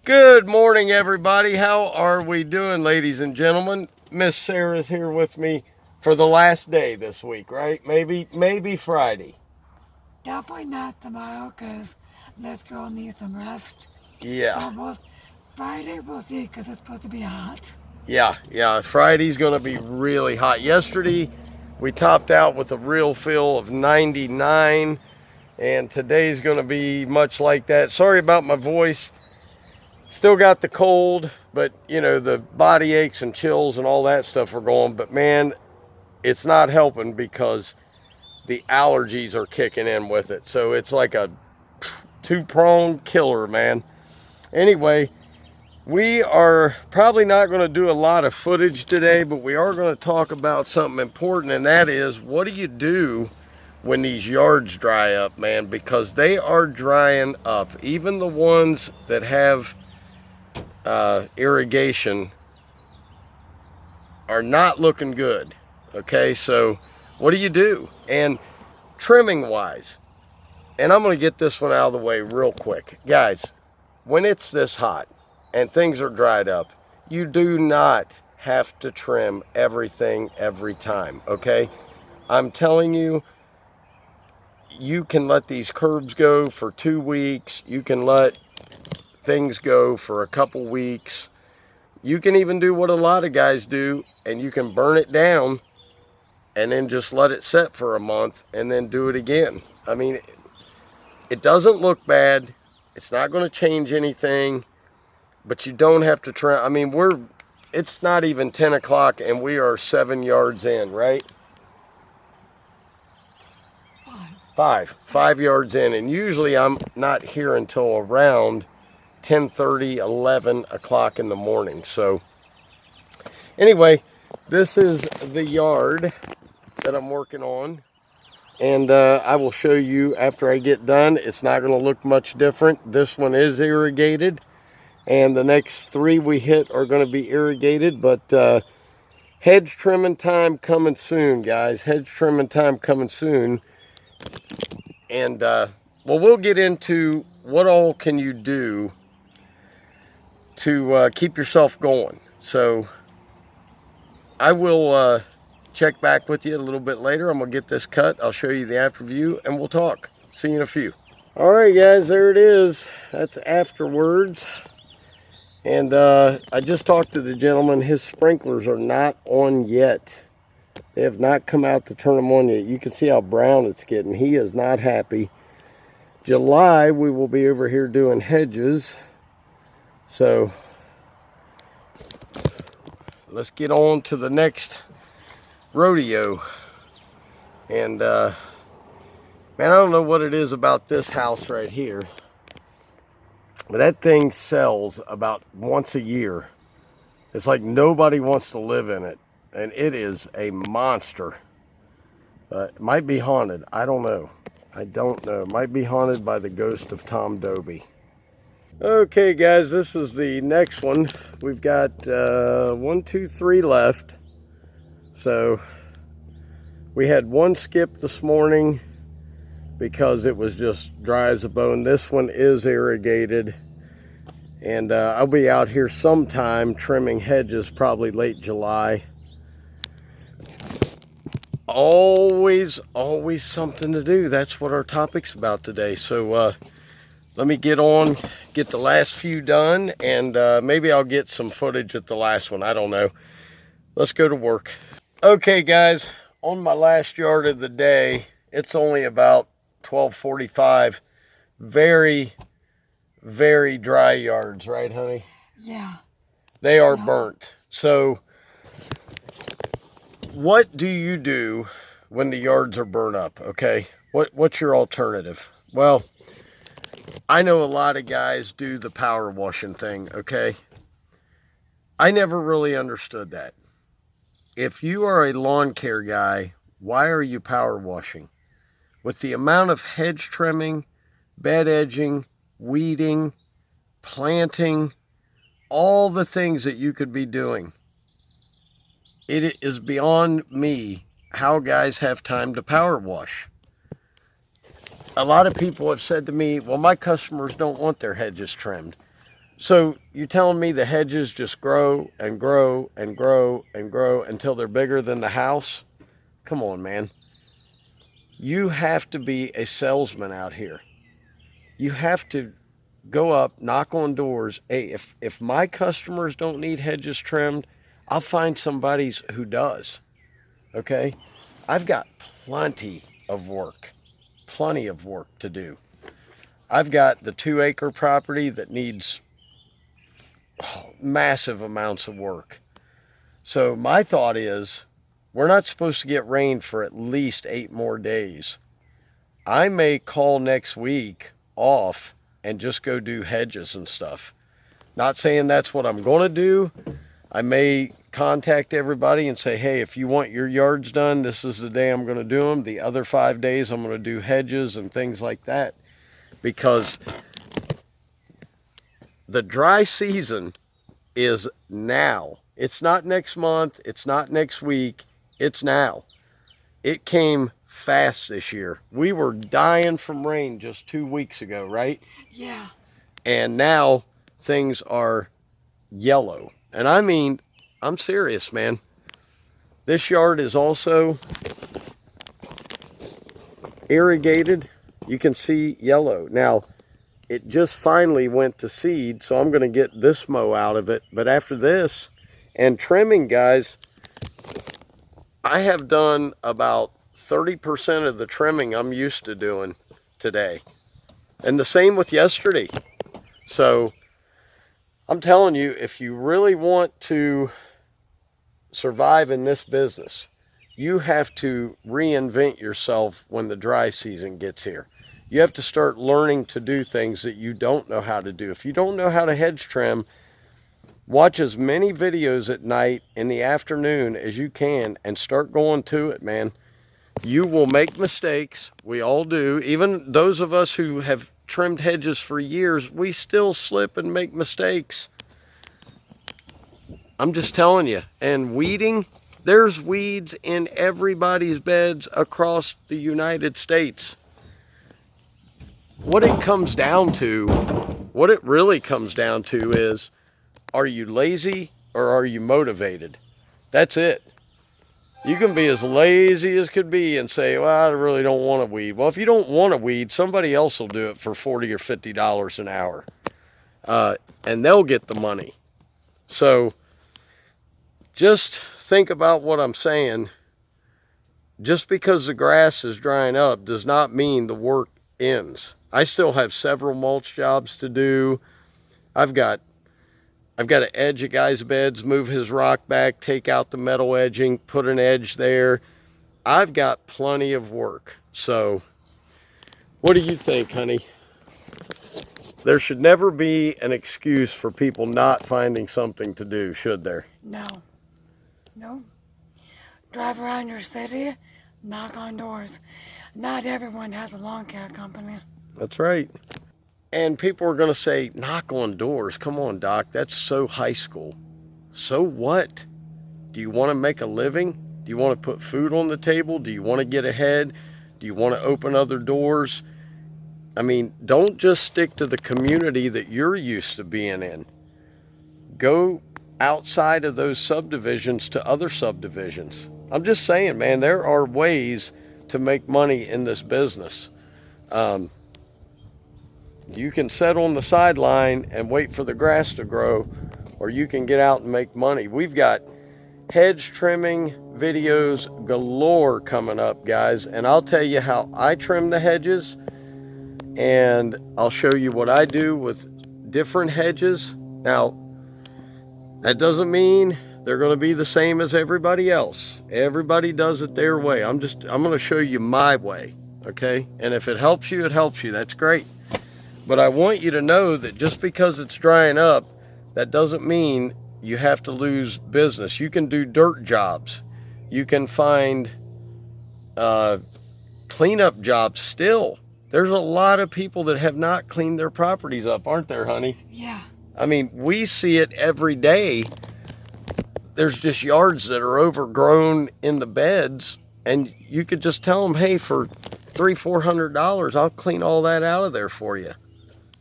Good morning, everybody. How are we doing, ladies and gentlemen? Miss Sarah's here with me for the last day this week, right? Maybe Friday. Definitely not tomorrow, because this girl needs some rest. Yeah. Friday we'll see, because it's supposed to be hot. Yeah. Friday's going to be really hot. Yesterday, we topped out with a real feel of 99, and today's going to be much like that. Sorry about my voice. Still got the cold, but you know, the body aches and chills and all that stuff are going. But man, it's not helping because the allergies are kicking in with it. So it's like a two-pronged killer, man. Anyway, we are probably not going to do a lot of footage today, but we are going to talk about something important, and that is, what do you do when these yards dry up, man? Because they are drying up. Even the ones that have irrigation are not looking good. Okay, so what do you do? And trimming wise, and I'm going to get this one out of the way real quick, guys. When it's this hot and things are dried up, you do not have to trim everything every time. Okay, I'm telling you, you can let these curbs go for 2 weeks. You can let things go for a couple weeks. You can even do what a lot of guys do, and you can burn it down and then just let it set for a month and then do it again. I mean, it doesn't look bad. It's not going to change anything, but you don't have to trim. I mean, it's not even 10 o'clock and we are 7 yards in, right? Five yards in, and usually I'm not here until around 10:30, 11 o'clock in the morning. So anyway, this is the yard that I'm working on, and I will show you after I get done. It's not going to look much different. This one is irrigated, and the next 3 we hit are going to be irrigated, but hedge trimming time coming soon, guys. Hedge trimming time coming soon. And well, we'll get into what all can you do to keep yourself going. So I will check back with you a little bit later. I'm gonna get this cut. I'll show you the after view and we'll talk. See you in a few. All right, guys, there it is. That's afterwards. And I just talked to the gentleman. His sprinklers are not on yet. They have not come out to turn them on yet. You can see how brown it's getting. He is not happy. July, we will be over here doing hedges. So let's get on to the next rodeo. And man, I don't know what it is about this house right here, but that thing sells about once a year. It's like nobody wants to live in it, and it is a monster. It might be haunted. I don't know. It might be haunted by the ghost of Tom Doby. Okay, guys, this is the next one. We've got 1, 2, 3 left. So we had one skip this morning because it was just dry as a bone. This one is irrigated, and I'll be out here sometime trimming hedges, probably late July. Always something to do. That's what our topic's about today. So let me get the last few done, and maybe I'll get some footage at the last one. I don't know. Let's go to work. Okay, guys, on my last yard of the day, it's only about 12:45. Very, very dry yards, right, honey? Yeah. They are burnt. So what do you do when the yards are burnt up, okay? What's your alternative? Well, I know a lot of guys do the power washing thing, okay? I never really understood that. If you are a lawn care guy, why are you power washing? with the amount of hedge trimming, bed edging, weeding, planting, all the things that you could be doing, it is beyond me how guys have time to power wash. A lot of people have said to me, well, my customers don't want their hedges trimmed. So you're telling me the hedges just grow and grow and grow and grow until they're bigger than the house? Come on, man. You have to be a salesman out here. You have to go up, knock on doors. Hey, if my customers don't need hedges trimmed, I'll find somebody who does. Okay? I've got plenty of work to do. I've got the 2-acre property that needs massive amounts of work. So my thought is, we're not supposed to get rain for at least 8 more days. I may call next week off and just go do hedges and stuff. Not saying that's what I'm going to do. I may contact everybody and say, hey, if you want your yards done, this is the day I'm going to do them. The other 5 days I'm going to do hedges and things like that. Because the dry season is now. It's not next month. It's not next week. It's now. It came fast this year. We were dying from rain just 2 weeks ago, right? Yeah. And now things are yellow. And I mean, I'm serious, man. This yard is also irrigated. You can see yellow. Now, it just finally went to seed, so I'm going to get this mow out of it. But after this, and trimming, guys, I have done about 30% of the trimming I'm used to doing today. And the same with yesterday. So I'm telling you, if you really want to survive in this business, you have to reinvent yourself when the dry season gets here. You have to start learning to do things that you don't know how to do. If you don't know how to hedge trim, watch as many videos at night, in the afternoon as you can, and start going to it, man. You will make mistakes. We all do. Even those of us who have trimmed hedges for years, we still slip and make mistakes. I'm just telling you. And weeding, there's weeds in everybody's beds across the United States. What it really comes down to is, are you lazy or are you motivated? That's it. You can be as lazy as could be and say, well, I really don't want to weed. Well, if you don't want to weed, somebody else will do it for $40 or $50 an hour. And they'll get the money. So just think about what I'm saying. Just because the grass is drying up does not mean the work ends. I still have several mulch jobs to do. I've got to edge a guy's beds, move his rock back, take out the metal edging, put an edge there. I've got plenty of work. So what do you think, honey? There should never be an excuse for people not finding something to do, should there? No. No. Drive around your city, knock on doors. Not everyone has a lawn care company. That's right. And people are going to say, knock on doors. Come on, Doc. That's so high school. So what? Do you want to make a living? Do you want to put food on the table? Do you want to get ahead? Do you want to open other doors? I mean, don't just stick to the community that you're used to being in. Go outside of those subdivisions to other subdivisions. I'm just saying, man, there are ways to make money in this business. You can sit on the sideline and wait for the grass to grow, or you can get out and make money. We've got hedge trimming videos galore coming up, guys, and I'll tell you how I trim the hedges, and I'll show you what I do with different hedges. Now, that doesn't mean they're going to be the same as everybody else. Everybody does it their way. I'm going to show you my way, okay? And if it helps you, it helps you. That's great. But I want you to know that just because it's drying up, that doesn't mean you have to lose business. You can do dirt jobs. You can find cleanup jobs still. There's a lot of people that have not cleaned their properties up, aren't there, honey? Yeah. I mean, we see it every day. There's just yards that are overgrown in the beds, and you could just tell them, hey, for $300-400, I'll clean all that out of there for you.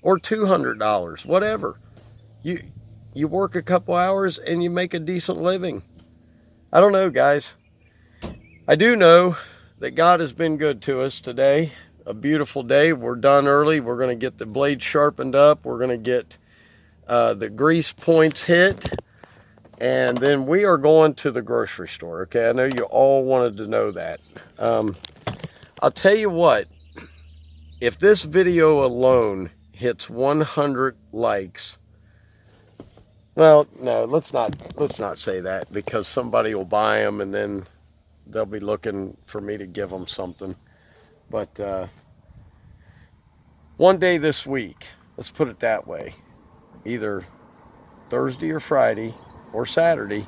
Or $200, whatever. You work a couple hours and you make a decent living. I don't know, guys. I do know that God has been good to us today. A beautiful day. We're done early. We're going to get the blade sharpened up. We're going to get the grease points hit. And then we are going to the grocery store. Okay, I know you all wanted to know that. I'll tell you what. If this video alone hits 100 likes, well, no, let's not say that, because somebody will buy them and then they'll be looking for me to give them something. But one day this week, let's put it that way, either Thursday or Friday or Saturday,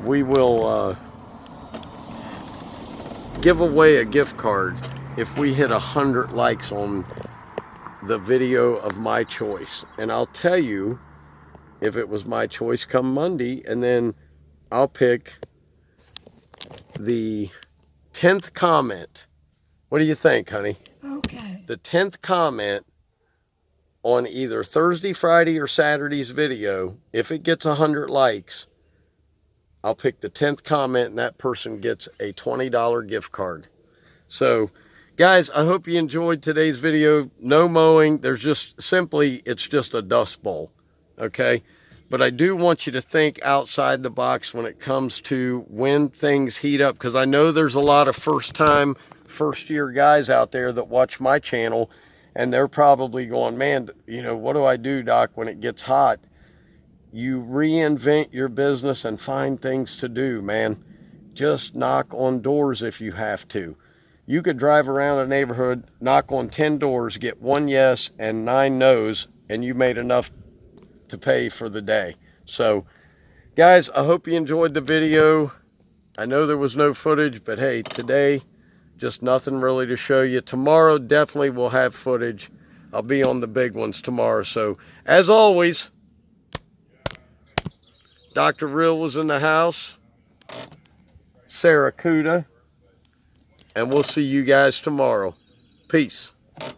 we will give away a gift card if we hit 100 likes on the video of my choice. And I'll tell you if it was my choice come Monday, and then I'll pick the 10th comment. What do you think, honey? Okay. The 10th comment on either Thursday, Friday, or Saturday's video, if it gets 100 likes, I'll pick the 10th comment, and that person gets a $20 gift card. So, guys, I hope you enjoyed today's video. No mowing. There's just simply, it's just a dust bowl. Okay? But I do want you to think outside the box when it comes to when things heat up, because I know there's a lot of first-year guys out there that watch my channel, and they're probably going, man, you know, what do I do, Doc, when it gets hot? You reinvent your business and find things to do, man. Just knock on doors if you have to. You could drive around a neighborhood, knock on 10 doors, get 1 yes and 9 no's, and you made enough to pay for the day. So, guys, I hope you enjoyed the video. I know there was no footage, but hey, today, just nothing really to show you. Tomorrow, definitely we'll have footage. I'll be on the big ones tomorrow. So, as always, Dr. Real was in the house. Sarah Cuda. And we'll see you guys tomorrow. Peace.